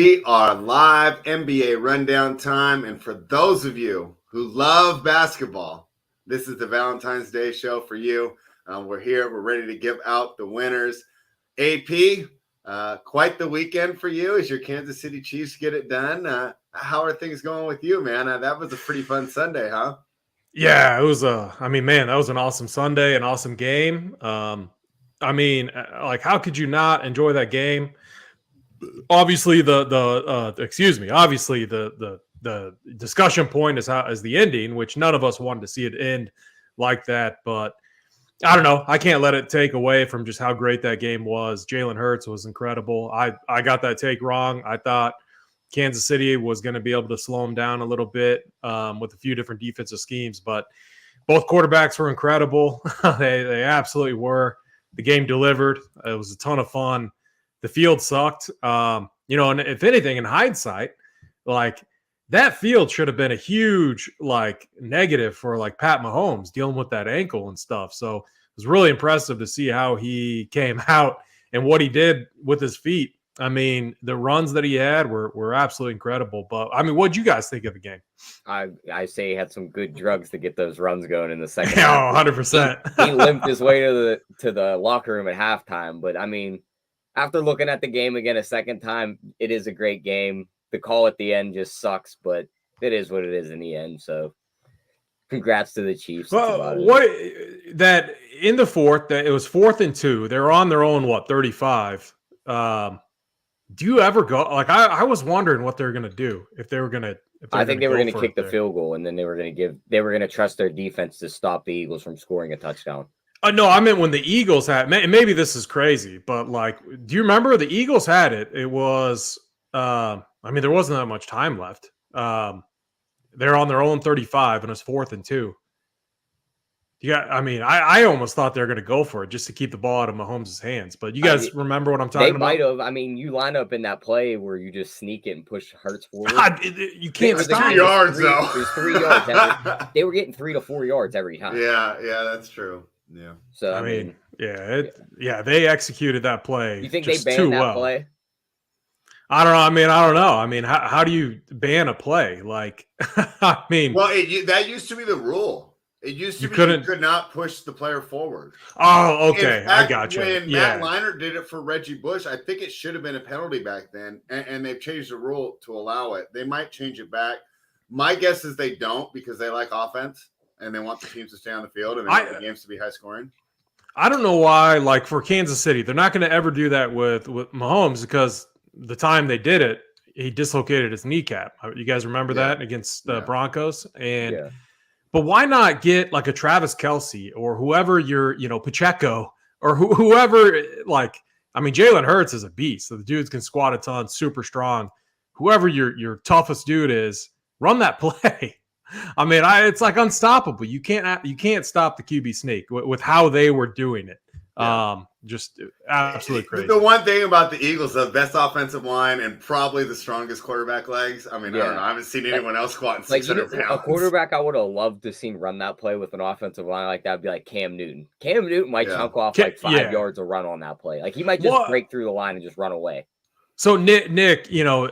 We are live, NBA rundown time. And for those of you who love basketball, this is the Valentine's Day show for you. We're here. We're ready to give out the winners. AP, quite the weekend for you as your Kansas City Chiefs get it done. How are things going with you, man? That was a pretty fun Sunday, huh? Yeah, it was that was an awesome Sunday, an awesome game. How could you not enjoy that game? Obviously, the discussion point is the ending, which none of us wanted to see it end like that. But I don't know. I can't let it take away from just how great that game was. Jalen Hurts was incredible. I got that take wrong. I thought Kansas City was going to be able to slow them down a little bit with a few different defensive schemes, but both quarterbacks were incredible. They absolutely were. The game delivered. It was a ton of fun. The field sucked. And if anything, in hindsight, like that field should have been a huge negative for Pat Mahomes dealing with that ankle and stuff. So it was really impressive to see how he came out and what he did with his feet. I mean, the runs that he had were absolutely incredible. But I mean, what'd you guys think of the game? I say he had some good drugs to get those runs going in the second half. 100%. He limped his way to the locker room at halftime. But I mean, after looking at the game again a second time, it is a great game. The call at the end just sucks, but it is what it is in the end. So congrats to the Chiefs. Well, that in the fourth, that it was 4th and 2. They're on their own, 35. Do you ever go I was wondering what they were going to do if they were going to. I think they were going to kick the field goal, and then they were going to trust their defense to stop the Eagles from scoring a touchdown. No, I meant when the Eagles had. Maybe this is crazy, but do you remember the Eagles had it? It was. There wasn't that much time left. They're on their own 35, and it's 4th and 2. Yeah, I almost thought they were going to go for it just to keep the ball out of Mahomes' hands. But you guys remember what I'm talking about? They might have. You line up in that play where you just sneak it and push Hurts forward. You can't stop. 3 yards, though. There's 3 yards. They were getting 3 to 4 yards every time. Yeah, that's true. Yeah. So they executed that play. You think they banned that play? I don't know. How do you ban a play? That used to be the rule. It used to you could not push the player forward. Oh, okay. In fact, I got you. When Matt Leinart did it for Reggie Bush, I think it should have been a penalty back then, and they've changed the rule to allow it. They might change it back. My guess is they don't because they like offense and they want the teams to stay on the field and they want the games to be high scoring. I don't know why, for Kansas City, they're not going to ever do that with Mahomes because the time they did it, he dislocated his kneecap. You guys remember that against the Broncos? And but why not get a Travis Kelce or whoever Pacheco or whoever Jalen Hurts is a beast. So the dudes can squat a ton, super strong. Whoever your toughest dude is, run that play. It's unstoppable. You can't stop the QB sneak with how they were doing it. Just absolutely crazy. The one thing about the Eagles, the best offensive line and probably the strongest quarterback legs. I don't know. I haven't seen anyone else squatting 600 pounds. A quarterback I would have loved to see run that play with an offensive line like that would be like Cam Newton. Cam Newton might chunk off 5 yards of run on that play. He might just break through the line and just run away. So Nick,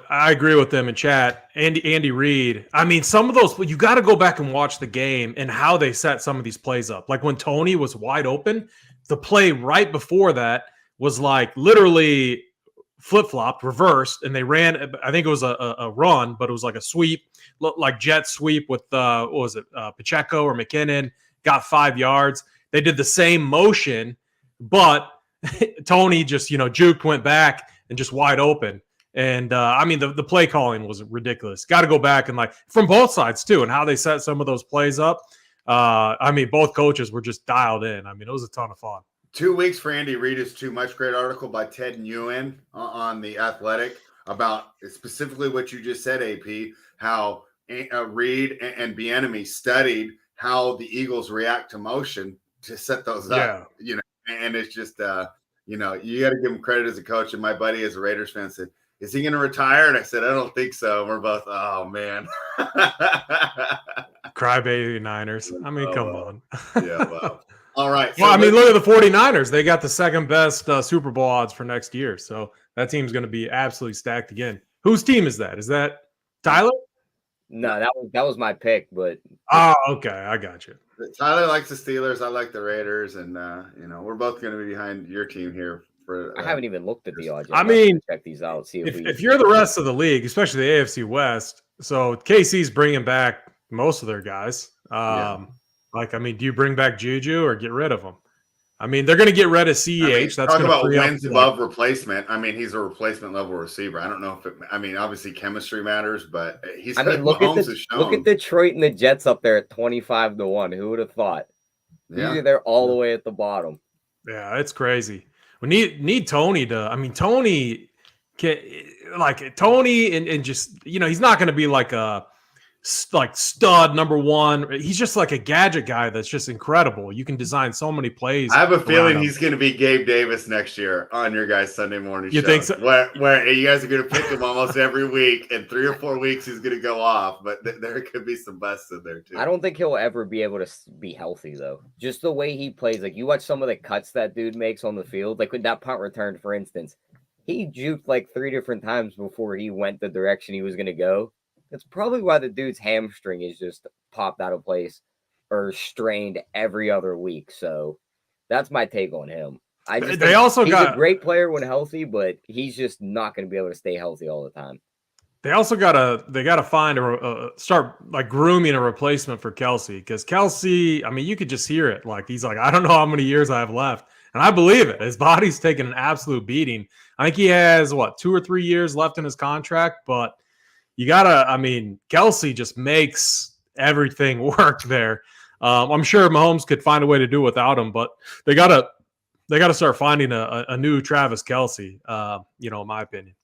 I agree with them in chat. Andy Reid. Some of those, you got to go back and watch the game and how they set some of these plays up. When Tony was wide open, the play right before that was literally flip-flopped, reversed, and they ran. I think it was a run, but it was a sweep, like jet sweep with Pacheco or McKinnon, got 5 yards. They did the same motion, but Tony just juked, went back, and just wide open. And the play calling was ridiculous. Got to go back and from both sides too, and how they set some of those plays up. Both coaches were just dialed in. It was a ton of fun. 2 weeks for Andy Reid is too much. Great article by Ted Nguyen on The Athletic about specifically what you just said, AP, how Reid and Bieniemy studied how the Eagles react to motion to set those up. And it's just, you got to give him credit as a coach. And my buddy, as a Raiders fan, said, "Is he going to retire?" And I said, "I don't think so." And we're both, oh, man. Crybaby Niners. Come on. Yeah, well. All right. So look at the 49ers. They got the second best Super Bowl odds for next year. So that team's going to be absolutely stacked again. Whose team is that? Is that Tyler? No, that was my pick, but Oh, okay, I got you. Tyler likes the Steelers. I like the Raiders, and we're both going to be behind your team here. For I haven't even looked at the odds yet. I mean, check these out. See if you're the rest of the league, especially the AFC West, so KC's bringing back most of their guys. Do you bring back Juju or get rid of them? I mean, they're going to get rid of CEH. That's talk going about to wins above replacement. I mean, he's a replacement level receiver. I don't know if obviously chemistry matters, but he's. I mean, look at Detroit and the Jets up there at 25-1. Who would have thought? Yeah. Usually they're all the way at the bottom. Yeah, it's crazy. We need Tony to. I mean, Tony can Tony and just he's not going to be like a stud number one. He's just like a gadget guy that's just incredible. You can design so many plays. I have a feeling he's going to be Gabe Davis next year on your guys' Sunday morning show. You think so? Where you guys are going to pick him almost every week, and 3 or 4 weeks he's going to go off, but there could be some busts in there too. I don't think he'll ever be able to be healthy though. Just the way he plays, like you watch some of the cuts that dude makes on the field, like with that punt return, for instance, he juked like 3 different times before he went the direction he was going to go. That's probably why the dude's hamstring is just popped out of place or strained every other week. So that's my take on him. He's a great player when healthy, but he's just not going to be able to stay healthy all the time. They also gotta find start like grooming a replacement for Kelsey, because Kelsey, I mean, you could just hear it. Like he's like, I don't know how many years I have left, and I believe it. His body's taking an absolute beating. I think he has 2 or 3 years left in his contract, but Kelsey just makes everything work there. I'm sure Mahomes could find a way to do it without him, but they gotta start finding a new Travis Kelsey. In my opinion.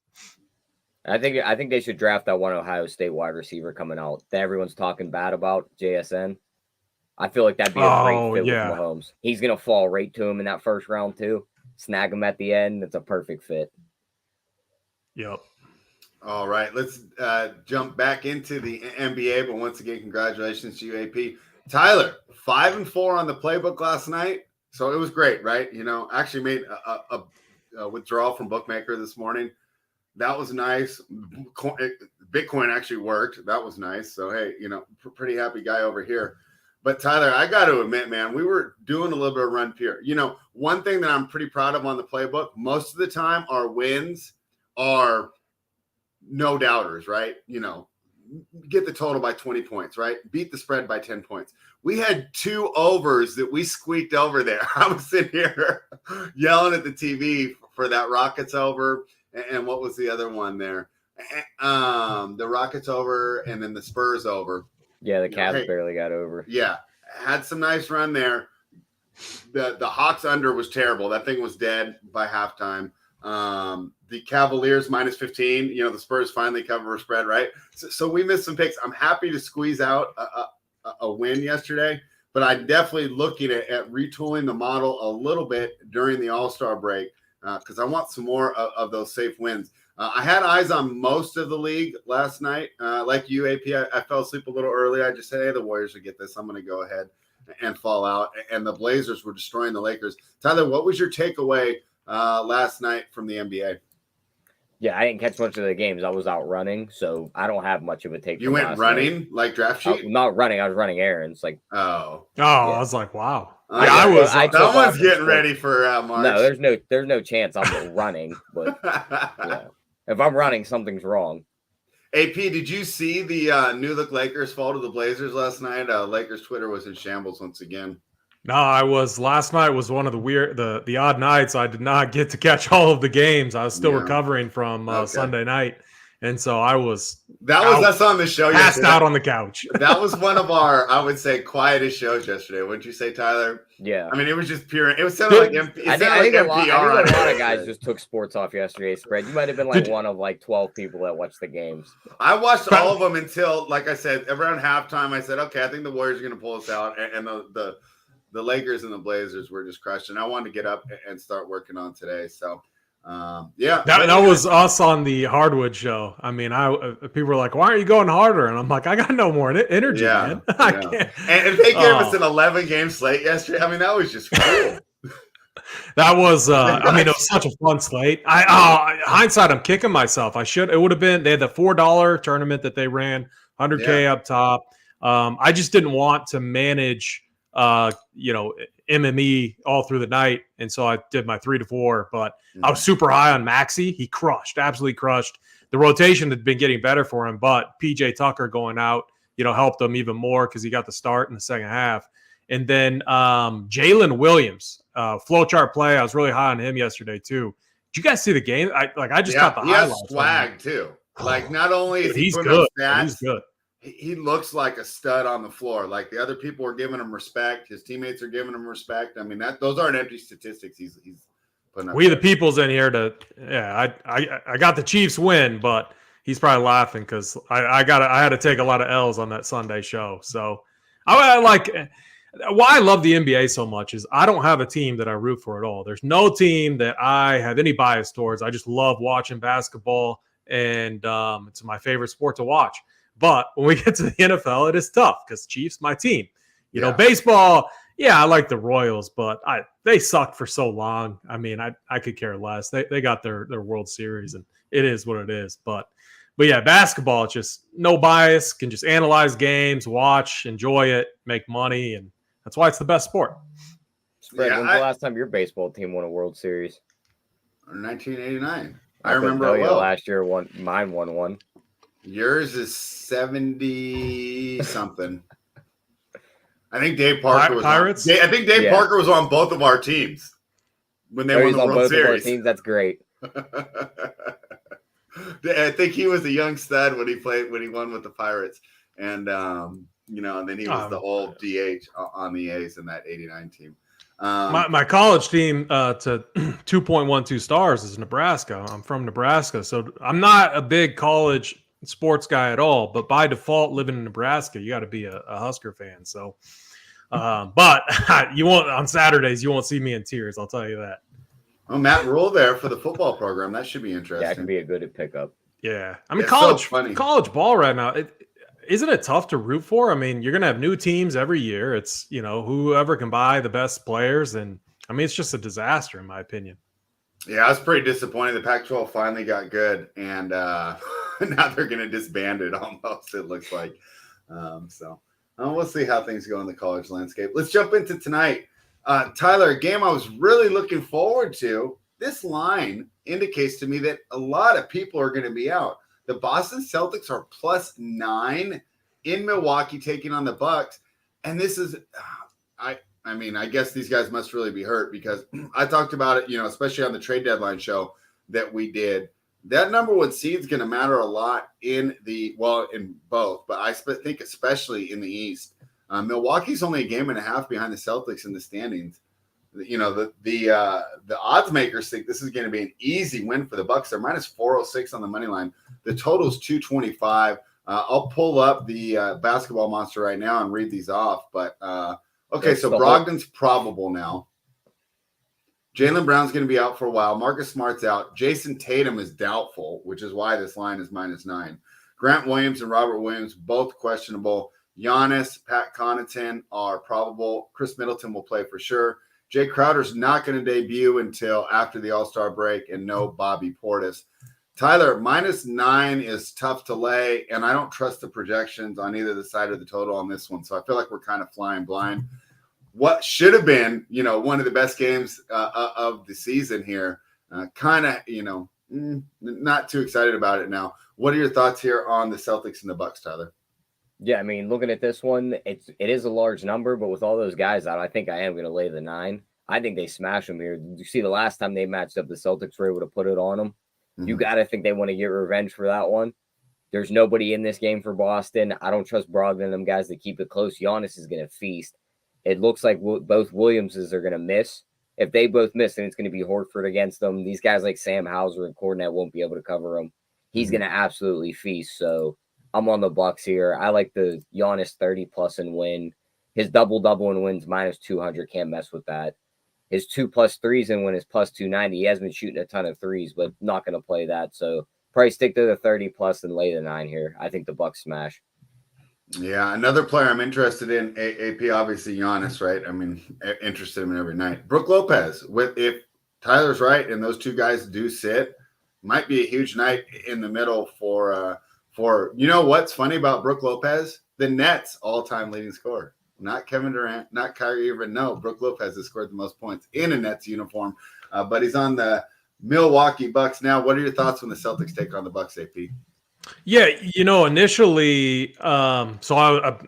I think they should draft that one Ohio State wide receiver coming out that everyone's talking bad about, JSN. I feel like that'd be a great fit with Mahomes. He's gonna fall right to him in that first round too. Snag him at the end. It's a perfect fit. Yep. All right, let's jump back into the NBA. But once again, congratulations to you, AP. Tyler, 5-4 on the playbook last night, so it was great, right? Actually made a withdrawal from Bookmaker this morning. That was nice. Bitcoin actually worked. That was nice. So hey, pretty happy guy over here. But Tyler, I got to admit, man, we were doing a little bit of run here. One thing that I'm pretty proud of on the playbook, most of the time, our wins are no doubters, right? Get the total by 20 points, right? Beat the spread by 10 points. We had 2 overs that we squeaked over there. I was sitting here yelling at the TV for that Rockets over. And what was the other one there? The Rockets over and then the Spurs over. Yeah, the Cavs barely got over. Yeah, had some nice run there. The Hawks under was terrible. That thing was dead by halftime. The Cavaliers minus 15. The Spurs finally cover a spread, right? So we missed some picks. I'm happy to squeeze out a win yesterday, but I'm definitely looking at retooling the model a little bit during the All-Star break because I want some more of those safe wins. I had eyes on most of the league last night. Like you, AP, I fell asleep a little early. I just said, hey, the Warriors will get this. I'm going to go ahead and fall out. And the Blazers were destroying the Lakers. Tyler, what was your takeaway last night from the NBA? Yeah, I didn't catch much of the games. I was out running, so I don't have much of a take. You went running like draft sheet? Not running. I was running errands. Like I was like, wow. That one's getting ready for March. No, there's no chance I'm running. But yeah, if I'm running, something's wrong. AP, did you see the New Look Lakers fall to the Blazers last night? Lakers Twitter was in shambles once again. No, last night was one of the odd nights. I did not get to catch all of the games. I was still recovering from Sunday night. And so that was us on the show passed yesterday. Out on the couch. That was one of our, I would say, quietest shows yesterday. Wouldn't you say, Tyler? Yeah. I mean, it was just pure. It was sounded like NPR. I think a lot of guys just took sports off yesterday's spread. You might have been one of 12 people that watched the games. I watched all of them until, like I said, around halftime. I said, okay, I think the Warriors are going to pull us out, and the Lakers and the Blazers were just crushed. And I wanted to get up and start working on today. So. That was us on the Hardwood show. I mean, people were like, "Why aren't you going harder?" And I'm like, "I got no more energy, man. I can't." And they gave us an 11-game slate yesterday. I mean, that was just cool. That was, I mean, it was such a fun slate. Hindsight, I'm kicking myself. It would have been, they had the $4 tournament that they ran, 100K up top. I just didn't want to manage, MME all through the night. And so I did my 3 to 4, but I was super high on Maxey. He absolutely crushed. The rotation had been getting better for him, but PJ Tucker going out, helped him even more because he got the start in the second half. And then Jalen Williams, flowchart play. I was really high on him yesterday too. Did you guys see the game? I just got the highlights. He has swag too. Like not only is he's good, stats, he's good. He looks like a stud on the floor. Like the other people are giving him respect. His teammates are giving him respect. I mean, those aren't empty statistics. He's putting up. We the people's in here to I got the Chiefs win, but he's probably laughing because I had to take a lot of L's on that Sunday show. So why I love the NBA so much is I don't have a team that I root for at all. There's no team that I have any bias towards. I just love watching basketball, and it's my favorite sport to watch. But when we get to the NFL, it is tough because Chiefs, my team. Baseball, I like the Royals, but they sucked for so long. I mean, I could care less. They got their World Series, and it is what it is. But yeah, basketball, it's just no bias, can just analyze games, watch, enjoy it, make money, and that's why it's the best sport. Fred, when's the last time your baseball team won a World Series? 1989. I remember it well. Last year, mine won one. Yours is 70 something. I think Dave Parker was Pirates. I think Dave Parker was on both of our teams when they won the World Series. Teams. That's great. I think he was a young stud when he won with the Pirates, and and then he was the whole DH on the A's in that '89 team. My college team to 2.12 stars is Nebraska. I'm from Nebraska, so I'm not a big college sports guy at all. But by default, living in Nebraska, you got to be a Husker fan. So, but you won't on Saturdays. You won't see me in tears. I'll tell you that. Oh, Matt Rule there for the football program. That should be interesting. Yeah, it can be a good pickup. Yeah, I mean college ball right now. Isn't it tough to root for? I mean, you're going to have new teams every year. It's, whoever can buy the best players. And I mean, it's just a disaster in my opinion. Yeah, I was pretty disappointed. The Pac-12 finally got good. And now they're going to disband it almost, it looks like. We'll see how things go in the college landscape. Let's jump into tonight. Tyler, a game I was really looking forward to. This line indicates to me that a lot of people are going to be out. The Boston Celtics are +9 in Milwaukee taking on the Bucks. And this is, I guess these guys must really be hurt because I talked about it, especially on the trade deadline show that we did. That number one seed is going to matter a lot in both, but I think especially in the East. Milwaukee's only a game and a half behind the Celtics in the standings. The odds makers think this is going to be an easy win for the Bucks. They're -406 on the money line. The total is 225. I'll pull up the basketball monster right now and read these off. But okay, so Brogdon's probable now. Jaylen Brown's going to be out for a while. Marcus Smart's out. Jason Tatum is doubtful, which is why this line is -9. Grant Williams and Robert Williams both questionable. Giannis, Pat Connaughton are probable. Chris Middleton will play for sure. Jay Crowder's not going to debut until after the All-Star break, and no Bobby Portis. Tyler, -9 is tough to lay, and I don't trust the projections on either the side of the total on this one, so I feel like we're kind of flying blind. What should have been, one of the best games of the season here, not too excited about it now. What are your thoughts here on the Celtics and the Bucks, Tyler? Yeah, I mean, looking at this one, it is a large number, but with all those guys out, I think I am going to lay the 9. I think they smash them here. Did you see the last time they matched up, the Celtics were able to put it on them? Mm-hmm. You got to think they want to get revenge for that one. There's nobody in this game for Boston. I don't trust Brogdon and them guys to keep it close. Giannis is going to feast. It looks like both Williamses are going to miss. If they both miss, then it's going to be Horford against them. These guys like Sam Hauser and Cornette won't be able to cover him. He's going to absolutely feast, so I'm on the Bucks here. I like the Giannis 30+ and win. His double-double and wins -200. Can't mess with that. His 2+ threes and win is +290. He has been shooting a ton of threes, but not going to play that. So probably stick to the 30+ and lay the 9 here. I think the Bucks smash. Yeah, another player I'm interested in, AP, obviously Giannis, right? I mean, interested in him every night. Brook Lopez, if Tyler's right and those two guys do sit, might be a huge night in the middle for you know what's funny about Brook Lopez? The Nets all-time leading scorer. Not Kevin Durant, not Kyrie Irving. No, Brook Lopez has scored the most points in a Nets uniform, but he's on the Milwaukee Bucks now. What are your thoughts when the Celtics take on the Bucks, AP? Yeah, initially, so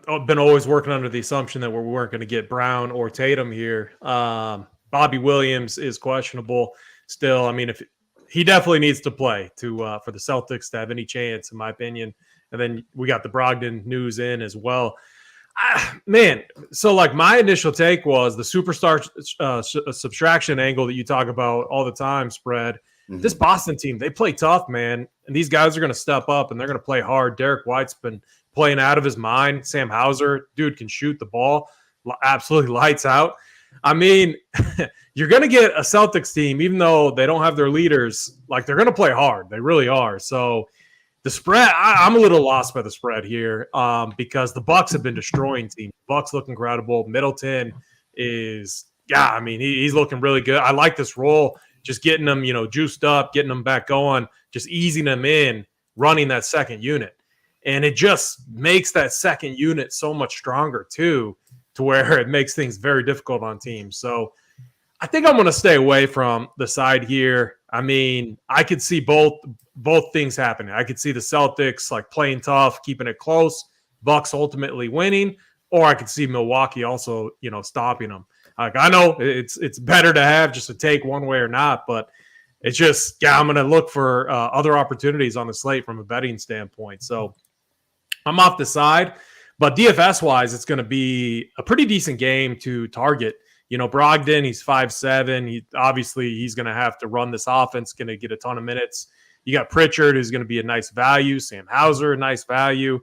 I've been always working under the assumption that we weren't going to get Brown or Tatum here. Bobby Williams is questionable still. I mean, if he definitely needs to play for the Celtics to have any chance, in my opinion. And then we got the Brogdon news in as well. Man, so like my initial take was the superstar subtraction angle that you talk about all the time, spread. This Boston team, they play tough, man. And these guys are going to step up and they're going to play hard. Derek White's been playing out of his mind. Sam Hauser, dude, can shoot the ball. Absolutely lights out. I mean, you're going to get a Celtics team, even though they don't have their leaders, like they're going to play hard. They really are. So the spread, I'm a little lost by the spread here because the Bucks have been destroying teams. Bucks look incredible. Middleton is, I mean, he's looking really good. I like this role. Just getting them, juiced up, getting them back going, just easing them in, running that second unit. And it just makes that second unit so much stronger, too, to where it makes things very difficult on teams. So I think I'm going to stay away from the side here. I mean, I could see both things happening. I could see the Celtics like playing tough, keeping it close, Bucks ultimately winning, or I could see Milwaukee also, stopping them. Like I know it's better to have just a take one way or not, but it's just I'm going to look for other opportunities on the slate from a betting standpoint. So I'm off the side, but DFS wise, it's going to be a pretty decent game to target. Brogdon, he's 5'7". He's going to have to run this offense, going to get a ton of minutes. You got Pritchard, who's going to be a nice value. Sam Hauser, a nice value.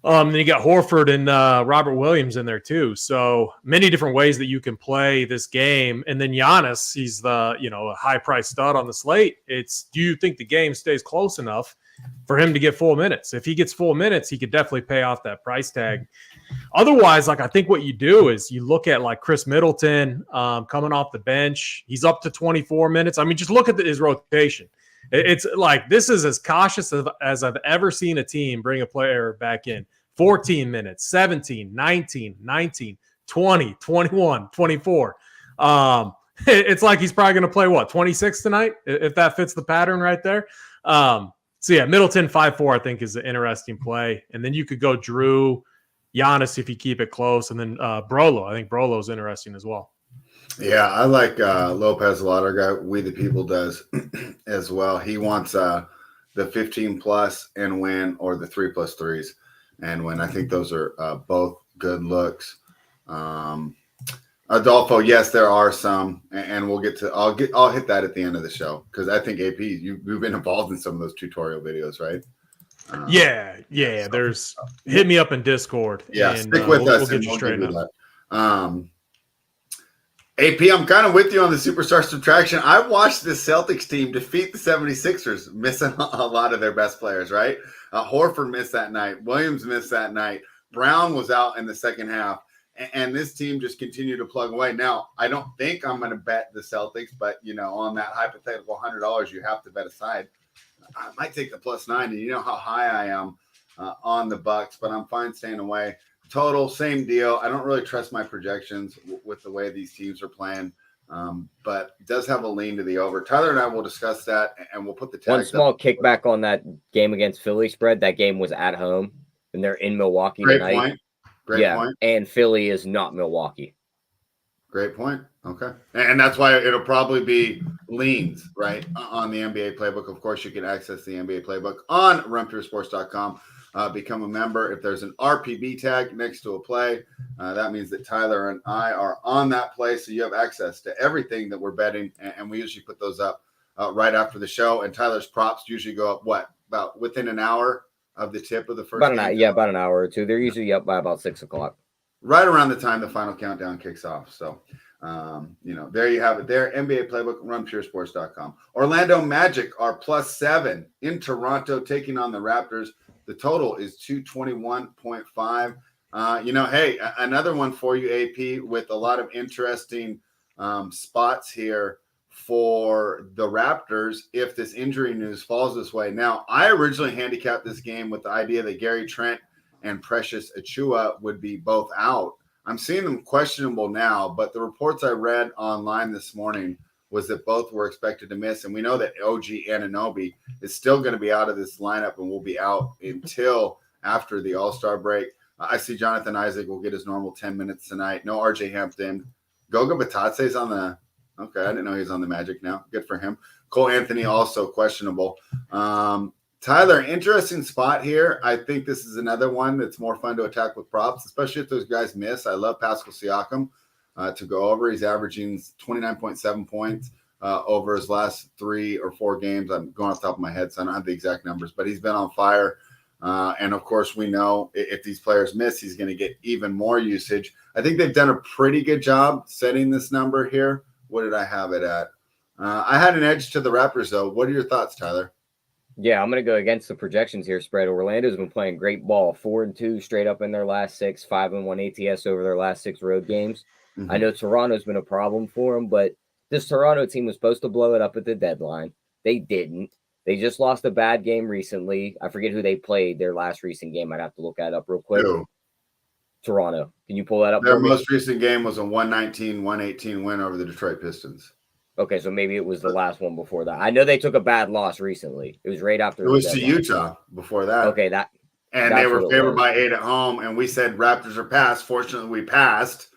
Then you got Horford and Robert Williams in there too. So many different ways that you can play this game. And then Giannis, he's the a high price stud on the slate. Do you think the game stays close enough for him to get full minutes? If he gets full minutes, he could definitely pay off that price tag. Otherwise, like I think what you do is you look at like Chris Middleton coming off the bench. He's up to 24 minutes. I mean, just look at his rotation. It's like this is as cautious as I've ever seen a team bring a player back in. 14 minutes, 17, 19, 19, 20, 21, 24. It's like he's probably going to play, 26 tonight, if that fits the pattern right there. So, yeah, Middleton 5'4", I think, is an interesting play. And then you could go Drew, Giannis if you keep it close, and then Brolo. I think Brolo's interesting as well. Yeah, I like Lopez a lot. Our guy, We the People, does as well. He wants the 15+ and win, or the 3+3s and win. I think those are both good looks. Adolfo, yes, there are some, and we'll get to. I'll hit that at the end of the show because I think AP, you've been involved in some of those tutorial videos, right? Yeah. There's hit me up in Discord. Yeah, and, stick with us. We'll get you straight up. AP, I'm kind of with you on the superstar subtraction. I watched the Celtics team defeat the 76ers, missing a lot of their best players, right? Horford missed that night. Williams missed that night. Brown was out in the second half. And this team just continued to plug away. Now, I don't think I'm going to bet the Celtics, but, on that hypothetical $100, you have to bet a side. I might take the +9, and you know how high I am on the Bucks, but I'm fine staying away. Total, same deal. I don't really trust my projections with the way these teams are playing, but it does have a lean to the over. Tyler and I will discuss that, and we'll put the tags. One small kickback on that game against Philly spread. That game was at home, and they're in Milwaukee tonight. Great point. And Philly is not Milwaukee. Great point. Okay. And that's why it'll probably be leans, right, on the NBA Playbook. Of course, you can access the NBA Playbook on runpuresports.com. Become a member. If there's an RPB tag next to a play, that means that Tyler and I are on that play, so you have access to everything that we're betting, and we usually put those up right after the show. And Tyler's props usually go up, about within an hour of the tip of the first game? About an hour or two. They're usually up by about 6 o'clock. Right around the time the final countdown kicks off. So, there you have it there. NBA Playbook, runpuresports.com. Orlando Magic are +7 in Toronto, taking on the Raptors. The total is 221.5. Hey, another one for you, AP, with a lot of interesting spots here for the Raptors if this injury news falls this way. Now, I originally handicapped this game with the idea that Gary Trent and Precious Achiuwa would be both out. I'm seeing them questionable now, but the reports I read online this morning was that both were expected to miss. And we know that OG Anunoby is still going to be out of this lineup and will be out until after the All-Star break. I see Jonathan Isaac will get his normal 10 minutes tonight. No RJ Hampton. Goga Batatse's on the – okay, I didn't know he was on the Magic now. Good for him. Cole Anthony also questionable. Tyler, interesting spot here. I think this is another one that's more fun to attack with props, especially if those guys miss. I love Pascal Siakam to go over. He's averaging 29.7 points over his last 3 or 4 games. I'm going off the top of my head, so I don't have the exact numbers, but he's been on fire. And, of course, we know if these players miss, he's going to get even more usage. I think they've done a pretty good job setting this number here. What did I have it at? I had an edge to the Raptors, though. What are your thoughts, Tyler? Yeah, I'm going to go against the projections here, spread. Orlando's been playing great ball, 4-2 straight up in their last 6, 5-1 ATS over their last 6 road games. Mm-hmm. I know Toronto's been a problem for them, but this Toronto team was supposed to blow it up at the deadline. They didn't. They just lost a bad game recently. I forget who they played their last recent game. I'd have to look that up real quick. Ew. Toronto. Can you pull that up? Their most recent game was a 119-118 win over the Detroit Pistons. Okay, so maybe it was the last one before that. I know they took a bad loss recently. It was right after. It was to Utah before that. Okay, and they were favored by 8 at home, and we said Raptors are passed. Fortunately, we passed.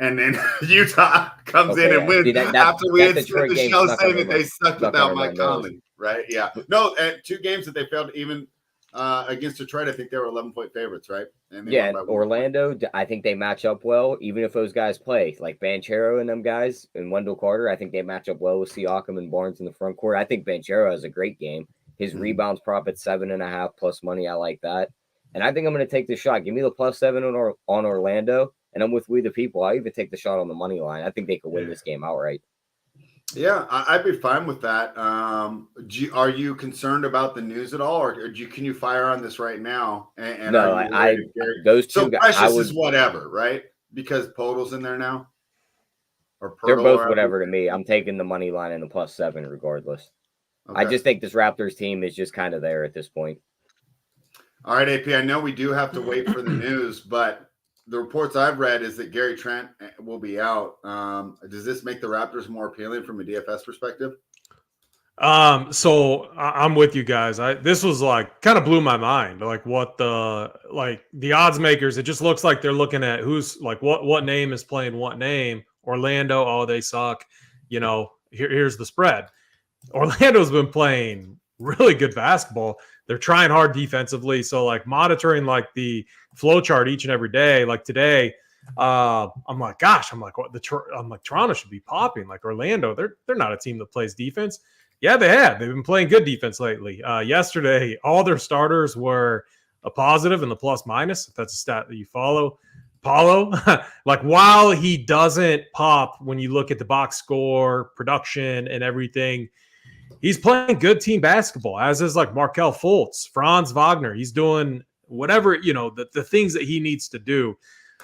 And then Utah comes in and wins. See, after we had spent the show saying that they sucked without Mike Conley, right? Yeah. No, 2 games that they failed to even against Detroit, I think they were 11-point favorites, right? And Orlando, I think they match up well, even if those guys play. Like Banchero and them guys and Wendell Carter, I think they match up well with Siakam and Barnes in the front court. I think Banchero has a great game. His rebounds prop at 7.5 plus money. I like that. And I think I'm going to take the shot. Give me the +7 on Orlando. And I'm with We the People. I even take the shot on the money line. I think they could win this game outright. Yeah, I'd be fine with that. Are you concerned about the news at all, or can you fire on this right now? And no, those two. So Precious is whatever, right? Because Podol's in there now. Or Pirtle, they're both whatever to me. I'm taking the money line and the +7 regardless. Okay. I just think this Raptors team is just kind of there at this point. All right, AP. I know we do have to wait for the news, but the reports I've read is that Gary Trent will be out. Does this make the Raptors more appealing from a DFS perspective? So I'm with you guys. This was like kind of blew my mind. Like what the odds makers, it just looks like they're looking at who's like what name is playing what name. Orlando, oh, they suck. Here's the spread. Orlando's been playing really good basketball. They're trying hard defensively. So like monitoring like the flow chart each and every day, like today, I'm like, Toronto should be popping. Like Orlando, they're not a team that plays defense. Yeah, they have. They've been playing good defense lately. Yesterday, all their starters were a positive in the plus-minus, if that's a stat that you follow. Paulo, like while he doesn't pop when you look at the box score, production, and everything, he's playing good team basketball, as is like Markelle Fultz, Franz Wagner. He's doing whatever, the things that he needs to do.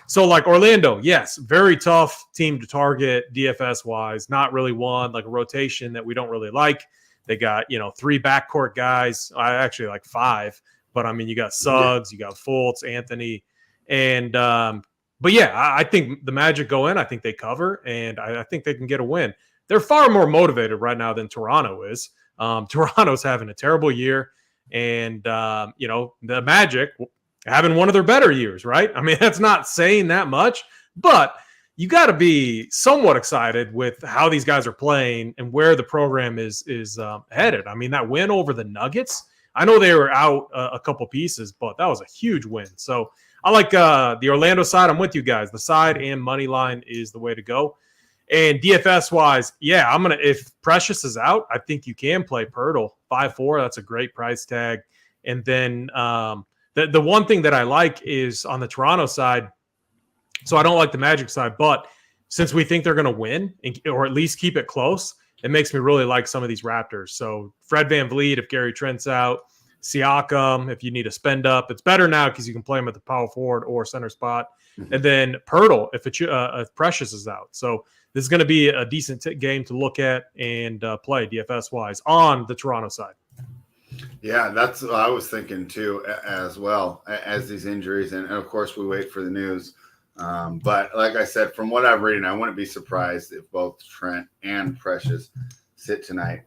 So like Orlando, yes, very tough team to target DFS wise, not really one, like a rotation that we don't really like. They got, 3 backcourt guys. I actually like 5, but I mean, you got Suggs, you got Fultz, Anthony. And, but yeah, I think the Magic go in, I think they cover, and I think they can get a win. They're far more motivated right now than Toronto is. Toronto's having a terrible year, and the Magic having one of their better years, right? I mean, that's not saying that much, but you got to be somewhat excited with how these guys are playing and where the program is headed. I mean, that win over the Nuggets, I know they were out a couple pieces, but that was a huge win. So I like the Orlando side. I'm with you guys. The side and money line is the way to go. And DFS wise, yeah, if Precious is out, I think you can play Pirtle 5-4. That's a great price tag. And then the one thing that I like is on the Toronto side. So I don't like the Magic side, but since we think they're going to win or at least keep it close, it makes me really like some of these Raptors. So Fred VanVleet, if Gary Trent's out, Siakam, if you need a spend up, it's better now because you can play him at the power forward or center spot. And then Pirtle if Precious is out. So this is going to be a decent game to look at and play DFS wise on the Toronto side. Yeah, that's what I was thinking too, as well as these injuries. And of course, we wait for the news. But like I said, from what I've read, I wouldn't be surprised if both Trent and Precious sit tonight.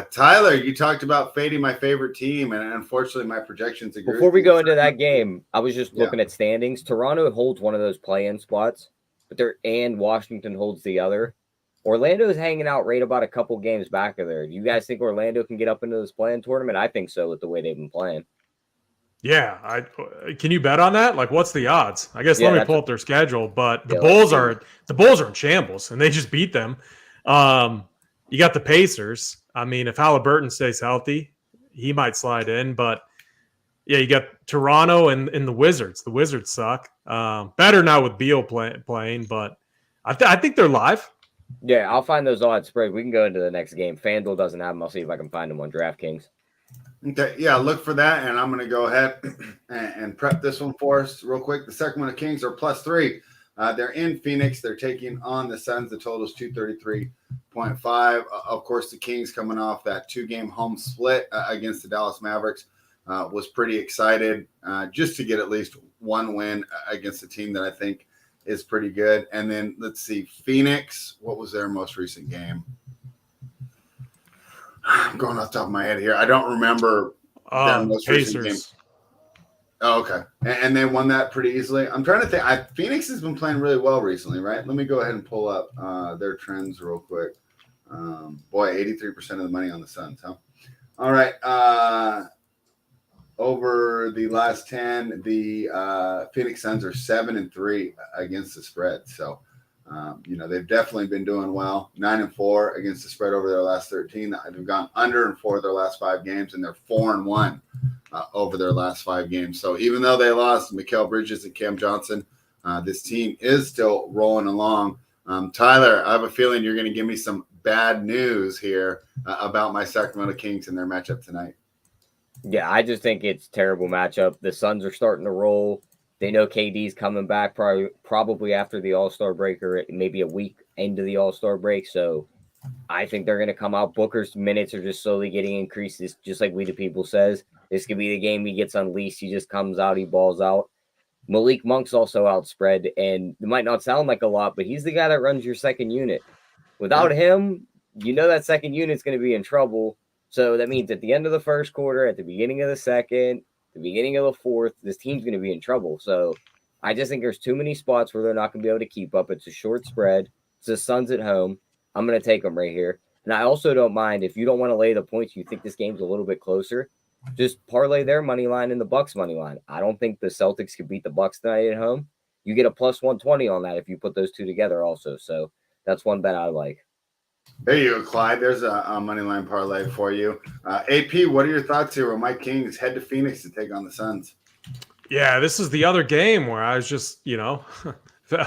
Tyler, you talked about fading my favorite team, and unfortunately, my projections agree. Before we go into that game, I was just looking at standings. Toronto holds one of those play-in spots, and Washington holds the other. Orlando is hanging out right about a couple games back of there. Do you guys think Orlando can get up into this play-in tournament? I think so with the way they've been playing. Yeah, can you bet on that? Like, what's the odds? I guess let me pull up their schedule. But the Bulls are in shambles, and they just beat them. You got the Pacers. I mean, if Halliburton stays healthy, he might slide in. But yeah, you got Toronto and the Wizards. The Wizards suck. Better now with Beal playing, but I think they're live. Yeah, I'll find those odds spread. We can go into the next game. FanDuel doesn't have them. I'll see if I can find them on DraftKings. Okay, yeah, look for that, and I'm going to go ahead and prep this one for us real quick. The Sacramento Kings are +3. They're in Phoenix. They're taking on the Suns. The total is 233.5. Of course, the Kings coming off that 2-game home split against the Dallas Mavericks. Was pretty excited just to get at least one win against a team that I think is pretty good. And then let's see, Phoenix, what was their most recent game? I'm going off the top of my head here. I don't remember their most recent game. Oh, okay. And they won that pretty easily. I'm trying to think. Phoenix has been playing really well recently, right? Let me go ahead and pull up their trends real quick. Boy, 83% of the money on the Suns, huh? All right. Over the last 10, the Phoenix Suns are 7-3 against the spread. So, they've definitely been doing well. 9-4 against the spread over their last 13. They've gone under in 4 of their last 5 games, and they're 4-1 over their last 5 games. So even though they lost Mikal Bridges and Cam Johnson, this team is still rolling along. Tyler, I have a feeling you're going to give me some bad news here about my Sacramento Kings and their matchup tonight. Yeah, I just think it's a terrible matchup. The Suns are starting to roll. They know KD's coming back probably after the All-Star break or maybe a week into the All-Star break. So I think they're going to come out. Booker's minutes are just slowly getting increased. It's just like We the People says. This could be the game he gets unleashed. He just comes out. He balls out. Malik Monk's also outspread. And it might not sound like a lot, but he's the guy that runs your second unit. Without him, that second unit's going to be in trouble. So that means at the end of the first quarter, at the beginning of the second, the beginning of the fourth, this team's going to be in trouble. So I just think there's too many spots where they're not going to be able to keep up. It's a short spread. It's the Suns at home. I'm going to take them right here. And I also don't mind if you don't want to lay the points, you think this game's a little bit closer, just parlay their money line and the Bucks money line. I don't think the Celtics could beat the Bucks tonight at home. You get a +120 on that if you put those two together also. So that's one bet I like. There you go, Clyde. There's a money line parlay for you. AP, what are your thoughts here when Mike Kings head to Phoenix to take on the Suns? Yeah, this is the other game where I was just,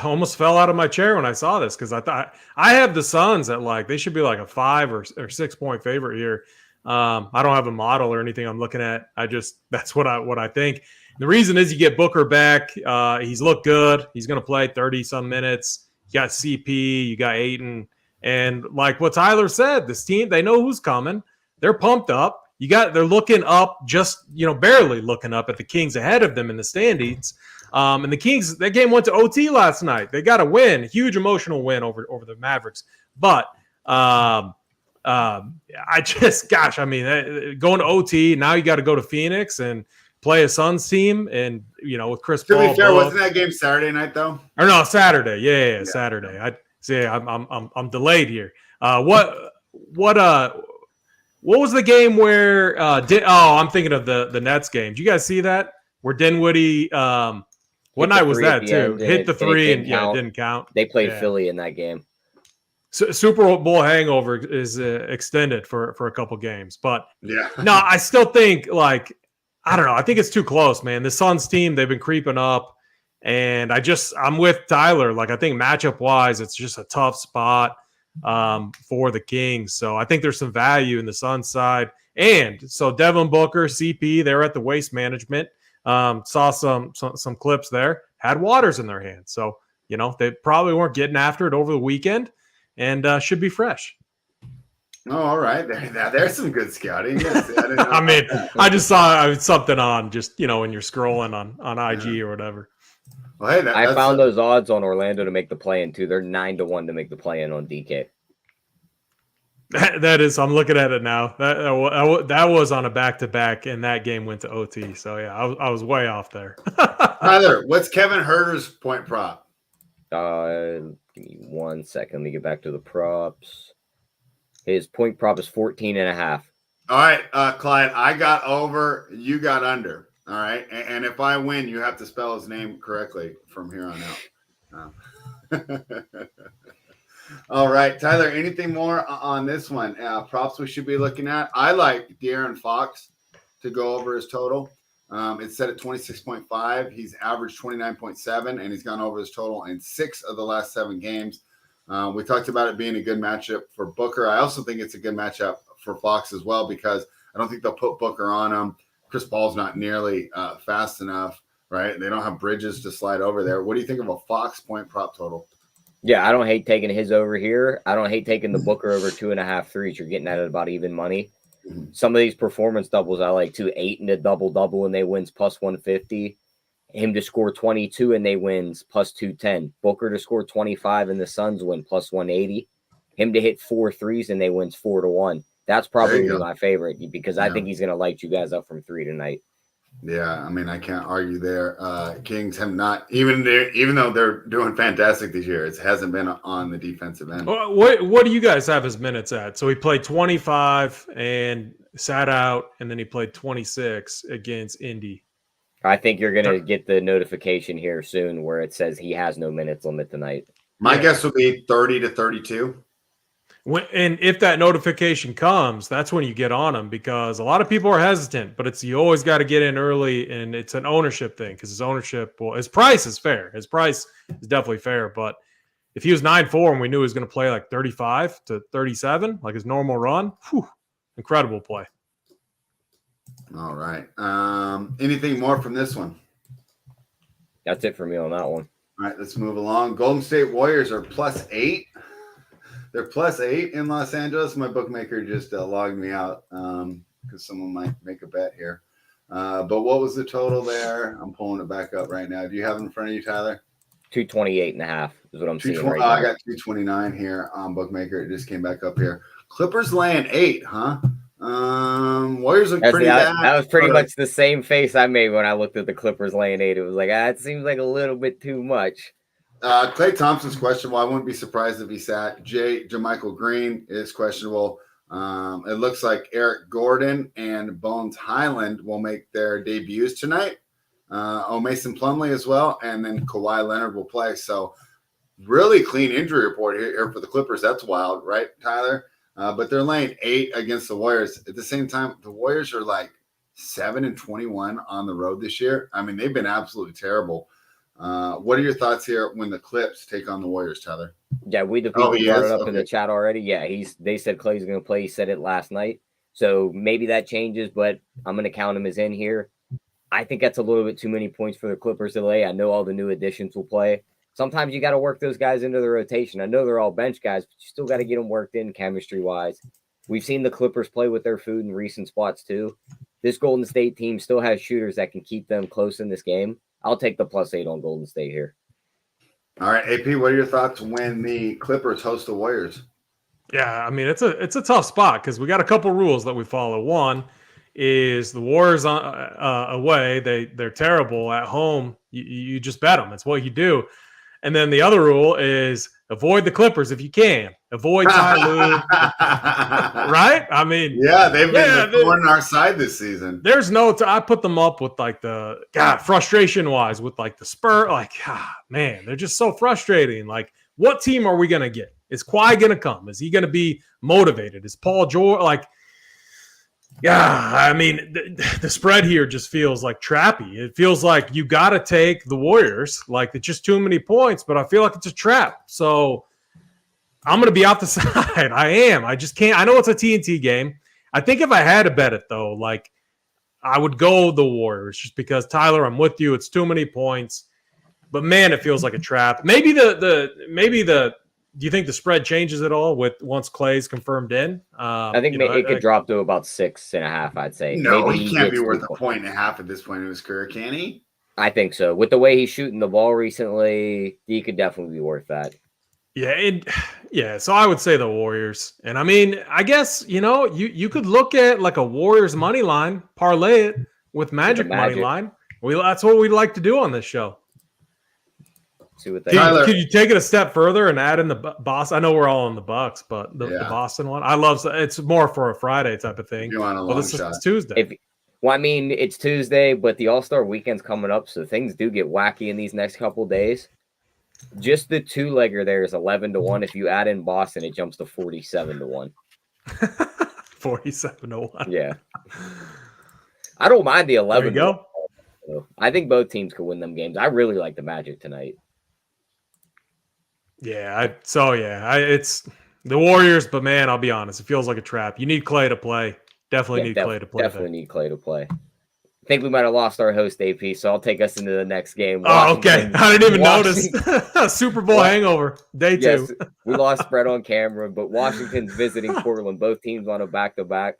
almost fell out of my chair when I saw this because I thought I have the Suns at they should be like a 5 or 6 point favorite here. I don't have a model or anything I'm looking at. That's what I think. The reason is you get Booker back. He's looked good. He's going to play 30 some minutes. You got CP, you got Ayton. And like what Tyler said, this team, they know who's coming. They're pumped up. They're looking up, just barely looking up at the Kings ahead of them in the standings. And the Kings, that game went to OT last night. They got a win, huge emotional win over the Mavericks. But going to OT, now you got to go to Phoenix and play a Suns team, and with Chris Paul. To be fair, wasn't that game Saturday night though? Or no, Saturday. Yeah. Saturday. I'm delayed here. What was the game where I'm thinking of the Nets game. Did you guys see that? Where Dinwiddie what night was that too? Hit the three and it didn't count. They played Philly in that game. So Super Bowl hangover is extended for a couple games. But no, I still think I don't know. I think it's too close, man. The Suns team, they've been creeping up. And I'm with Tyler. I think matchup wise, it's just a tough spot. for the Kings. So I think there's some value in the Suns side. And so Devin Booker, CP, they're at the Waste Management. Saw some clips there, had waters in their hands. So, they probably weren't getting after it over the weekend and should be fresh. Oh, all right. There's some good scouting. Yes, I mean, I just saw something on just, when you're scrolling on IG or whatever. Well, hey, I found those odds on Orlando to make the play-in too. They're 9-1 to make the play-in on DK. That is, I'm looking at it now. That was on a back-to-back, and that game went to OT. So, yeah, I was way off there. Tyler, what's Kevin Huerter's point prop? Give me 1 second. Let me get back to the props. His point prop is 14.5. All right, Clyde, I got over, you got under. All right, and if I win, you have to spell his name correctly from here on out. All right, Tyler, anything more on this one? Props we should be looking at? I like De'Aaron Fox to go over his total. It's set at 26.5. He's averaged 29.7, and he's gone over his total in 6 of the last 7 games. We talked about it being a good matchup for Booker. I also think it's a good matchup for Fox as well because I don't think they'll put Booker on him. Chris Paul's not nearly fast enough, right? They don't have Bridges to slide over there. What do you think of a Fox point prop total? Yeah, I don't hate taking his over here. I don't hate taking the Booker over 2.5 threes. You're getting at about even money. Some of these performance doubles I like too. 8 in a double-double and they wins plus 150. Him to score 22 and they wins plus 210. Booker to score 25 and the Suns win plus 180. Him to hit 4 threes and they wins 4-1. That's probably my favorite because I think he's going to light you guys up from 3 tonight. Yeah, I mean, I can't argue there. Kings have not, even though they're doing fantastic this year, it hasn't been on the defensive end. What do you guys have his minutes at? So he played 25 and sat out, and then he played 26 against Indy. I think you're going to get the notification here soon where it says he has no minutes limit tonight. My guess would be 30 to 32. And if that notification comes, that's when you get on him because a lot of people are hesitant, but you always got to get in early, and it's an ownership thing because his price is fair. His price is definitely fair, but if he was 9-4 and we knew he was going to play like 35 to 37, like his normal run, incredible play. All right. Anything more from this one? That's it for me on that one. All right, let's move along. Golden State Warriors are +8. They're +8 in Los Angeles. My bookmaker just logged me out because someone might make a bet here. But what was the total there? I'm pulling it back up right now. Do you have it in front of you, Tyler? 228.5 is what I'm seeing right now. I got 229 here on bookmaker. It just came back up here. Clippers laying 8, huh? Warriors look pretty bad. That was pretty much the same face I made when I looked at the Clippers laying 8. It was like, it seems like a little bit too much. Klay Thompson's questionable. I wouldn't be surprised if he sat. JaMychal Green is questionable. It looks like Eric Gordon and Bones Highland will make their debuts tonight. Mason Plumlee as well, and then Kawhi Leonard will play. So really clean injury report here for the Clippers. That's wild, right, Tyler? But they're laying 8 against the Warriors. At the same time, the Warriors are like 7-21 on the road this year. I mean, they've been absolutely terrible. What are your thoughts here when the Clips take on the Warriors, Tyler? Yeah, we the people brought it up in the chat already. Yeah, they said Clay's going to play. He said it last night. So maybe that changes, but I'm going to count him as in here. I think that's a little bit too many points for the Clippers to lay. I know all the new additions will play. Sometimes you got to work those guys into the rotation. I know they're all bench guys, but you still got to get them worked in chemistry-wise. We've seen the Clippers play with their food in recent spots too. This Golden State team still has shooters that can keep them close in this game. I'll take the +8 on Golden State here. All right, AP, what are your thoughts when the Clippers host the Warriors? Yeah, I mean, it's a tough spot because we got a couple rules that we follow. One is the Warriors away, they're terrible. At home, you just bet them. It's what you do. And then the other rule is avoid the Clippers if you can. Avoid Ty Lue. Right? I mean, yeah, they've been on our side this season. There's I put them up with like frustration wise with like the Spurs. Like, man, they're just so frustrating. Like, what team are we going to get? Is Kawhi going to come? Is he going to be motivated? Is Paul George like, I mean, the spread here just feels like trappy. It feels like you got to take the Warriors. Like, it's just too many points, but I feel like it's a trap. So I'm going to be off the side. I am. I just can't. I know it's a TNT game. I think if I had to bet it, though, like I would go the Warriors just because, Tyler, I'm with you. It's too many points. But, man, it feels like a trap. Maybe do you think the spread changes at all with once Clay's confirmed in? I think it could drop to about 6.5, I'd say. No, maybe he can't be gets worth 1.5 at this point in his career, can he? I think so. With the way he's shooting the ball recently, he could definitely be worth that. Yeah, so I would say the Warriors. And I mean, I guess, you could look at like a Warriors money line, parlay it with Magic money line. That's what we'd like to do on this show. See what could you take it a step further and add in the Boston? I know we're all on the Bucks, but the Boston one, I love. It's more for a Friday type of thing. You want a long shot. It's Tuesday. It's Tuesday, but the All-Star weekend's coming up, so things do get wacky in these next couple days. Just the 2-legger there is 11-1. If you add in Boston, it jumps to 47-1. 47-1. Yeah, I don't mind the 11. There you go. I think both teams could win them games. I really like the Magic tonight. Yeah, it's the Warriors, but man, I'll be honest, it feels like a trap. You need Clay to play. Definitely need Clay to play. Definitely need Clay to play. I think we might have lost our host, AP, so I'll take us into the next game. Oh, okay. I didn't even notice. Super Bowl hangover, day 2. Yes, we lost spread on camera, but Washington's visiting Portland. Both teams on a back-to-back.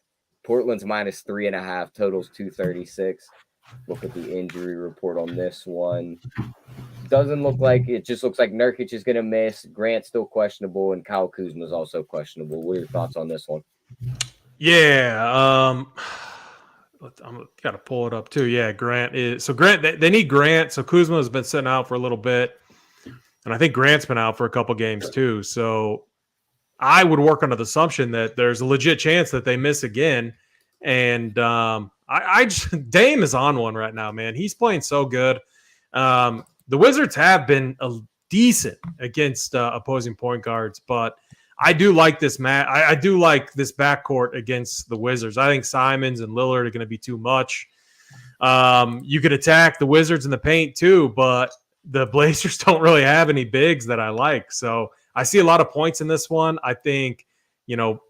Portland's minus 3.5, totals 236. Look at the injury report on this one. Doesn't look like it. Just looks like Nurkic is going to miss. Grant's still questionable, and Kyle Kuzma is also questionable. What are your thoughts on this one? Yeah, I'm got to pull it up too. Yeah, Grant is so Grant. They need Grant. So Kuzma has been sitting out for a little bit, and I think Grant's been out for a couple games too. So I would work under the assumption that there's a legit chance that they miss again. And I just, Dame is on one right now, man. He's playing so good. The Wizards have been decent against opposing point guards, but I do like this I do like this backcourt against the Wizards. I think Simons and Lillard are going to be too much. You could attack the Wizards in the paint too, but the Blazers don't really have any bigs that I like. So I see a lot of points in this one. I think,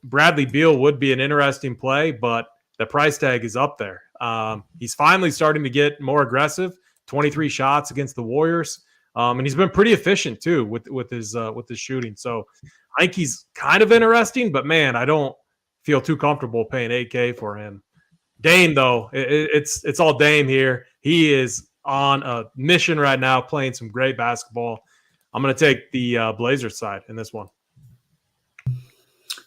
Bradley Beal would be an interesting play, but the price tag is up there. He's finally starting to get more aggressive. 23 shots against the Warriors, and he's been pretty efficient too with his shooting. So I think he's kind of interesting, but man, I don't feel too comfortable paying $8K for him. Dame though, it's all Dame here. He is on a mission right now, playing some great basketball. I'm going to take the Blazers side in this one.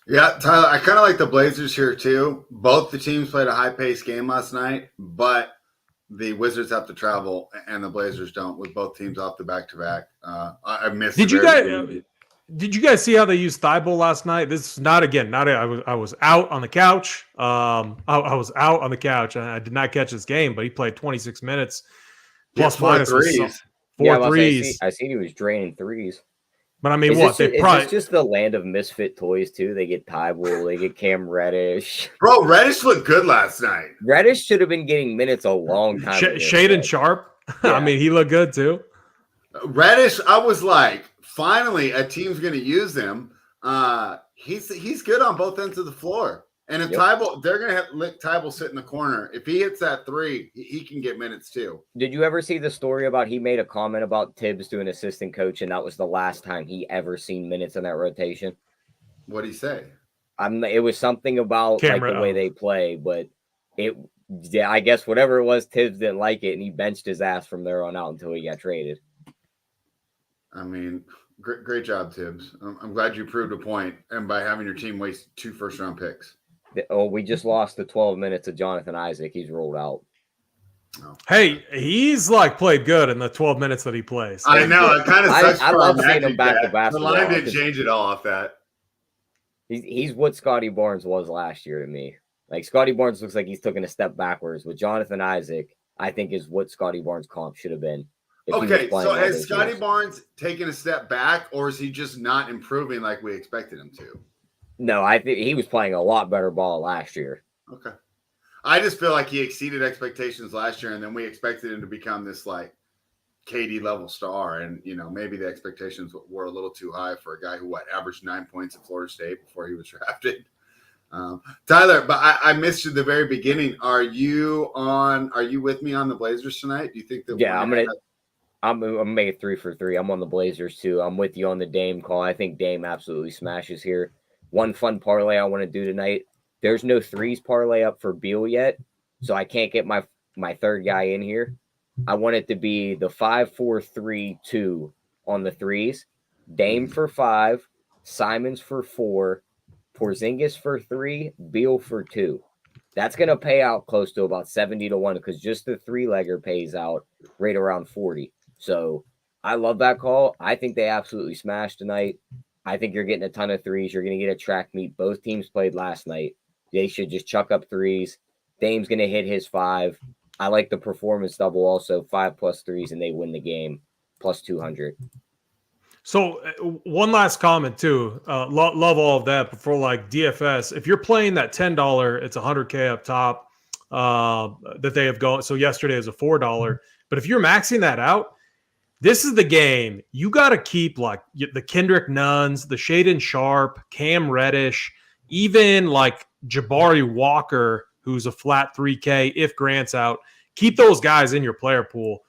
Yeah, Tyler, I kind of like the Blazers here too. Both the teams played a high-paced game last night, but the Wizards have to travel and the Blazers don't, with both teams off the back-to-back. I missed. Did you guys see how they used Thibault last night? This is I was out on the couch. I was out on the couch and I did not catch this game, but he played 26 minutes plus minus threes. Four threes. I seen he was draining threes. But I mean, is this just the land of misfit toys too? They get Thibault, they get Cam Reddish. Bro, Reddish looked good last night. Reddish should have been getting minutes a long time ago. Shaden Sharp. Yeah. I mean, he looked good too. Reddish, I was like, finally, a team's going to use him. He's good on both ends of the floor. And if Thibault, they're going to let Thibault sit in the corner. If he hits that three, he can get minutes too. Did you ever see the story about he made a comment about Tibbs to an assistant coach, and that was the last time he ever seen minutes in that rotation? What did he say? It was something about the way they play, but I guess whatever it was, Tibbs didn't like it, and he benched his ass from there on out until he got traded. I mean, great job, Tibbs. I'm glad you proved a point, and by having your team waste 2 first-round picks. Oh, we just lost the 12 minutes of Jonathan Isaac. He's rolled out. Oh. Hey, he's played good in the 12 minutes that he plays. I know. It kind of sucks. I love seeing him back to basketball. The line didn't change it all off that. He's what Scotty Barnes was last year to me. Like, Scotty Barnes looks like he's taken a step backwards. With Jonathan Isaac, I think is what Scotty Barnes' comp should have been. Okay, so has Scotty Barnes taken a step back, or is he just not improving like we expected him to? No, I think he was playing a lot better ball last year. Okay. I just feel like he exceeded expectations last year, and then we expected him to become this KD level star, and maybe the expectations were a little too high for a guy who averaged 9 points at Florida State before he was drafted. Tyler, but I missed you at the very beginning. Are you with me on the Blazers tonight? Do you think that? Yeah, I'm gonna make it 3 for 3. I'm on the Blazers too. I'm with you on the Dame call. I think Dame absolutely smashes here. One fun parlay I want to do tonight. There's no threes parlay up for Beal yet, so I can't get my third guy in here. I want it to be the 5-4-3-2 on the threes. Dame for 5, Simons for 4, Porzingis for 3, Beal for 2. That's going to pay out close to about 70-1 because just the 3-legger pays out right around 40. So I love that call. I think they absolutely smashed tonight. I think you're getting a ton of threes. You're going to get a track meet. Both teams played last night. They should just chuck up threes. Dame's going to hit his 5. I like the performance double also, 5 plus threes, and they win the game, plus 200. So one last comment too. Love all of that. But for like DFS, if you're playing that $10, it's $100K up top that they have gone. So yesterday was a $4. But if you're maxing that out, this is the game. You got to keep like the Kendrick Nuns, the Shaden Sharp, Cam Reddish, even like Jabari Walker, who's a flat 3K if Grant's out. Keep those guys in your player pool.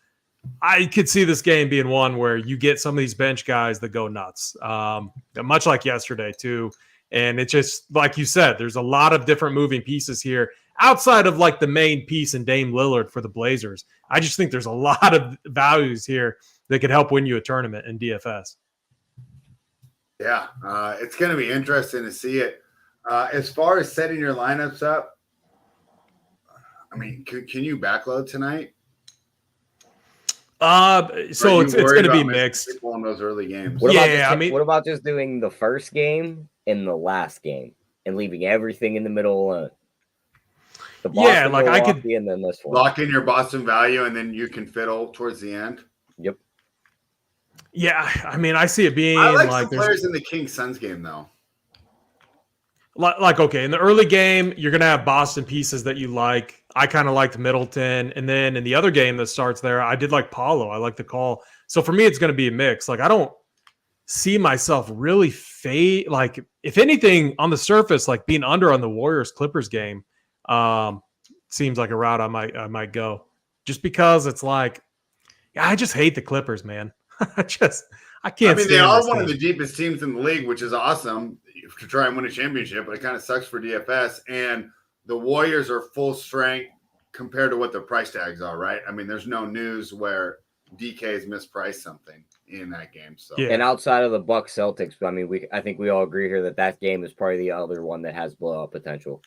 I could see this game being one where you get some of these bench guys that go nuts, much like yesterday too. And it's just like you said, there's a lot of different moving pieces here outside of like the main piece in Dame Lillard for the Blazers. I just think there's a lot of values here that could help win you a tournament in DFS. Yeah, it's going to be interesting to see it. As far as setting your lineups up, I mean, can you backload tonight? So it's going to be mixed in those early games. What about just doing the first game and the last game and leaving everything in the middle? The Boston, like I could, and then this one. Lock in your Boston value, and then you can fiddle towards the end. Yep. Yeah, I mean, I see it being I like some players in the Kings Suns game though. Like, okay, in the early game, you're going to have Boston pieces that you like. I kind of liked Middleton. And then in the other game that starts there, I did like Paulo. I like the call. So for me, it's going to be a mix. Like, I don't see myself really fade. Like, if anything, on the surface, like being under on the Warriors-Clippers game seems like a route I might go. Just because it's like, yeah, I just hate the Clippers, man. I can't. I mean, they are one of the deepest teams in the league, which is awesome to try and win a championship, but it kind of sucks for DFS. And the Warriors are full strength compared to what their price tags are, right? I mean, there's no news where DK has mispriced something in that game. So, yeah. And outside of the Bucks Celtics, I mean, I think we all agree here that game is probably the other one that has blowout potential.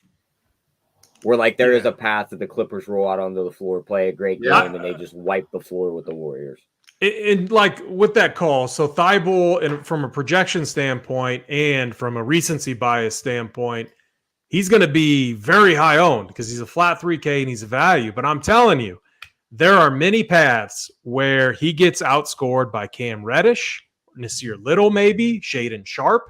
Where like there is a path that the Clippers roll out onto the floor, play a great game, and they just wipe the floor with the Warriors. And like with that call, so Thibault, and from a projection standpoint and from a recency bias standpoint, he's going to be very high owned because he's a flat 3K and he's a value. But I'm telling you, there are many paths where he gets outscored by Cam Reddish, Nasir Little, maybe Shaden Sharp.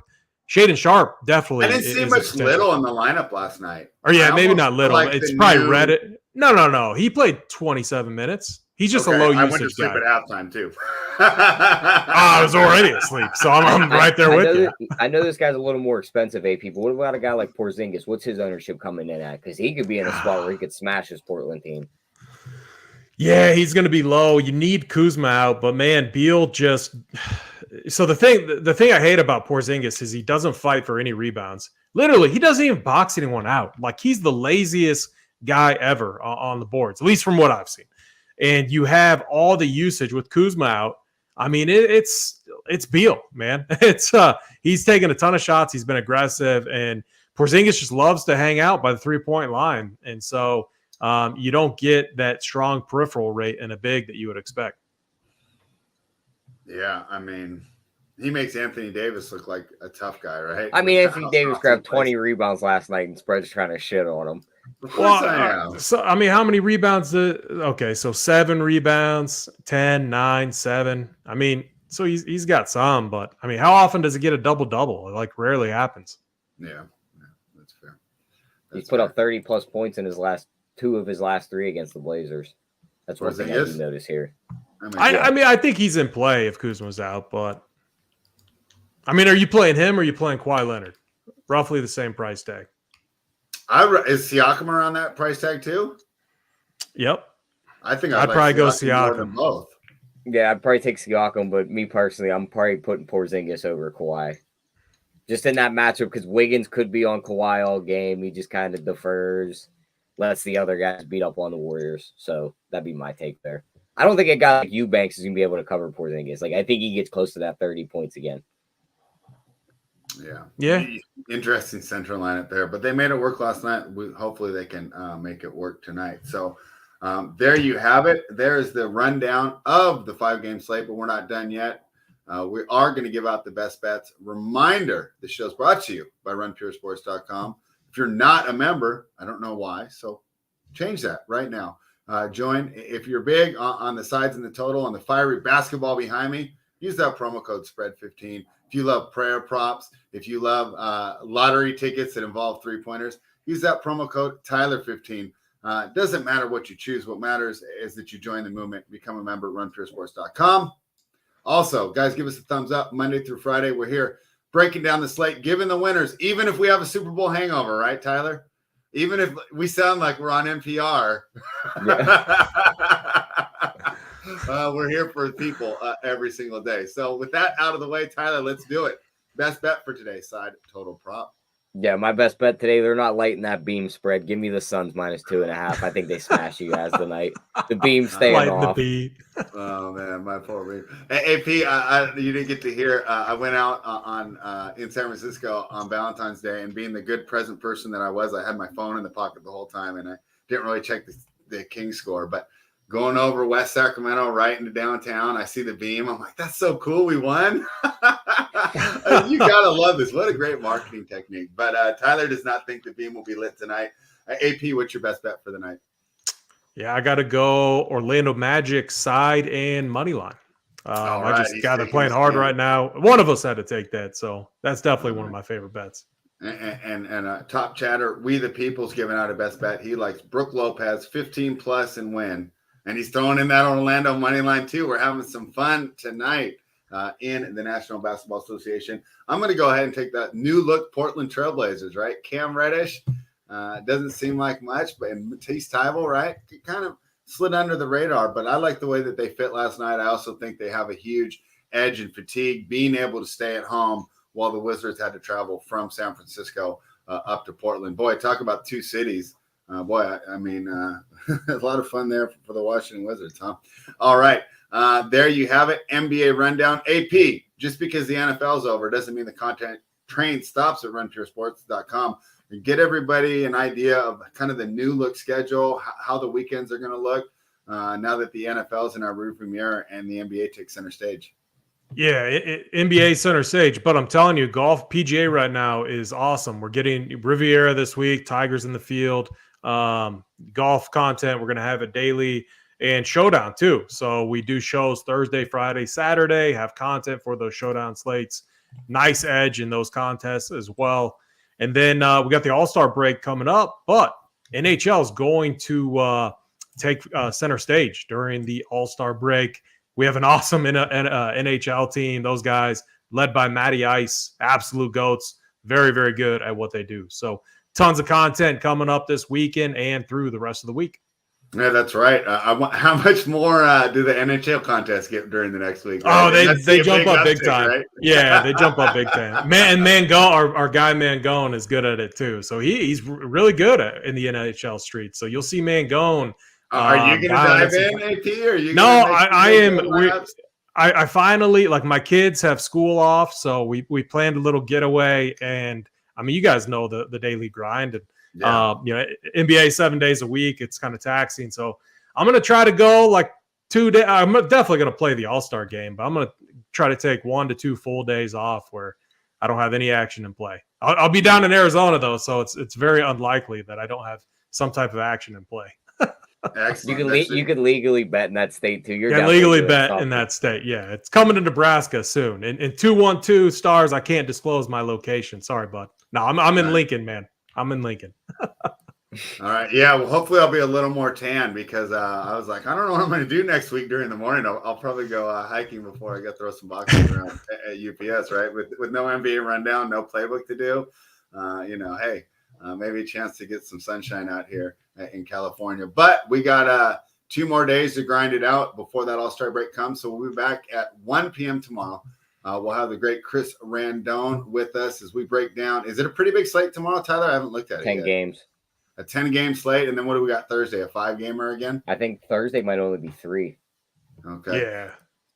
Shaden Sharp definitely. I didn't see much Little in the lineup last night. Or maybe not Little. It's probably Reddit. No. He played 27 minutes. He's just a low usage guy. I went to sleep at halftime too. I was already asleep, so I'm right there with you. I know this guy's a little more expensive, AP, but what about a guy like Porzingis? What's his ownership coming in at? Because he could be in a spot where he could smash his Portland team. Yeah, he's going to be low. You need Kuzma out, but man, Beal just. So the thing I hate about Porzingis is he doesn't fight for any rebounds. Literally, he doesn't even box anyone out. Like he's the laziest guy ever on the boards, at least from what I've seen. And you have all the usage with Kuzma out. I mean, it's Beal, man. He's taken a ton of shots. He's been aggressive, and Porzingis just loves to hang out by the 3-point line. And so you don't get that strong peripheral rate in a big that you would expect. Yeah, I mean, he makes Anthony Davis look like a tough guy, right? I mean, Anthony Davis grabbed 20 rebounds last night, and Spread's trying to shit on him. Well, so I mean, how many rebounds? So 7 rebounds, 10, 9, 7. I mean, so he's got some, but I mean, how often does he get a double-double? It like rarely happens. Yeah, that's fair. He's put up 30 plus points in his last 2 of his last 3 against the Blazers. That's one thing I do notice here. I mean, I think he's in play if Kuzma's out, but I mean, are you playing him or are you playing Kawhi Leonard? Roughly the same price tag. Is Siakam around that price tag too? Yep. I think I'd probably go Siakam. More than both. Yeah, I'd probably take Siakam, but me personally, I'm probably putting Porzingis over Kawhi. Just in that matchup, because Wiggins could be on Kawhi all game. He just kind of defers, lets the other guys beat up on the Warriors. So that'd be my take there. I don't think a guy like Eubanks is going to be able to cover Porzingis. Like, I think he gets close to that 30 points again. Yeah. Interesting central lineup there, but they made it work last night. Hopefully they can make it work tonight. So there you have it. There's the rundown of the 5-game slate, but we're not done yet. We are going to give out the best bets. Reminder, the show's brought to you by runpuresports.com. If you're not a member, I don't know why, so change that right now. Join. If you're big on the sides and the total and the fiery basketball behind me, use that promo code SPREAD15. If you love prayer props, if you love lottery tickets that involve 3-pointers, use that promo code Tyler15. It doesn't matter what you choose. What matters is that you join the movement, become a member at runpuresports.com. Also, guys, give us a thumbs up. Monday through Friday, we're here breaking down the slate, giving the winners, even if we have a Super Bowl hangover, right, Tyler? Even if we sound like we're on NPR. Yeah. We're here for people every single day. So with that out of the way, Tyler, let's do it. Best bet for today's side, total prop. Yeah, my best bet today, they're not lighting that beam spread. Give me the Suns -2.5. I think they smash you guys tonight. The beam staying off. Oh, man, my poor beam. AP, you didn't get to hear. I went out in San Francisco on Valentine's Day, and being the good present person that I was, I had my phone in the pocket the whole time, and I didn't really check the Kings score. But going over West Sacramento right into downtown, I see the beam. I'm like, that's so cool. We won. You got to love this. What a great marketing technique. But Tyler does not think the beam will be lit tonight. AP, what's your best bet for the night? Yeah, I got to go Orlando Magic side and money line. I just got they're playing hard right now. One of us had to take that. So that's definitely one of my favorite bets. And top chatter, We the People's giving out a best bet. He likes Brook Lopez, 15 plus and win. And he's throwing in that Orlando money line too. We're having some fun tonight in the National Basketball Association. I'm going to go ahead and take that new look Portland Trailblazers, right? Cam Reddish doesn't seem like much, but Matisse Thybulle, right? He kind of slid under the radar, but I like the way that they fit last night. I also think they have a huge edge and fatigue being able to stay at home while the Wizards had to travel from San Francisco up to Portland. Boy, talk about two cities. A lot of fun there for the Washington Wizards, huh? All right. There you have it. NBA rundown. AP, just because the NFL's over doesn't mean the content train stops at runpuresports.com. And get everybody an idea of kind of the new look schedule, how the weekends are going to look now that the NFL's in our rearview mirror and the NBA takes center stage. Yeah, NBA center stage. But I'm telling you, golf PGA right now is awesome. We're getting Riviera this week, Tigers in the field. Golf content, we're going to have it daily, and Showdown too. So we do shows Thursday, Friday, Saturday, have content for those Showdown slates. Nice edge in those contests as well. And then we got the All-Star break coming up, but NHL is going to take center stage during the All-Star break. We have an awesome NHL team. Those guys led by Matty Ice, absolute goats, very, very good at what they do. So tons of content coming up this weekend and through the rest of the week. Yeah, that's right. How much more do the NHL contests get during the next week? Right? Oh, they jump up big time. Right? Yeah, they jump up big time. Mangone, our guy Mangone is good at it too. So he's really good in the NHL streets. So you'll see Mangone. Are you going to dive in, AP? Or are you? No, I am. I finally, like, my kids have school off, so we planned a little getaway, and I mean, you guys know the daily grind, and NBA 7 days a week, it's kind of taxing. So I'm going to try to go like 2 days. I'm definitely going to play the All-Star game, but I'm going to try to take 1 to 2 full days off where I don't have any action in play. I'll be down in Arizona though, so it's very unlikely that I don't have some type of action in play. You can legally bet in that state too. You can legally bet in that state. Yeah, it's coming to Nebraska soon. In 212 stars, I can't disclose my location. Sorry, bud. No, I'm in Lincoln, man. I'm in Lincoln. All right. Yeah. Well, hopefully I'll be a little more tan because I was like, I don't know what I'm going to do next week during the morning. I'll probably go hiking before I go throw some boxes around at UPS, right? With no NBA rundown, no playbook to do. Hey, maybe a chance to get some sunshine out here in California. But we got 2 more days to grind it out before that All-Star break comes. So we'll be back at 1 p.m. tomorrow. We'll have the great Chris Randone with us as we break down. Is it a pretty big slate tomorrow, Tyler? I haven't looked at it 10 yet. games. A 10-game slate, and then what do we got Thursday? A 5-gamer again? I think Thursday might only be 3. Okay. Yeah.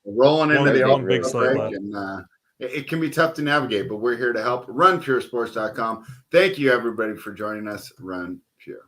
We're rolling into the one big slate break, and it can be tough to navigate, but we're here to help. RunPureSports.com. Thank you, everybody, for joining us. Run Pure.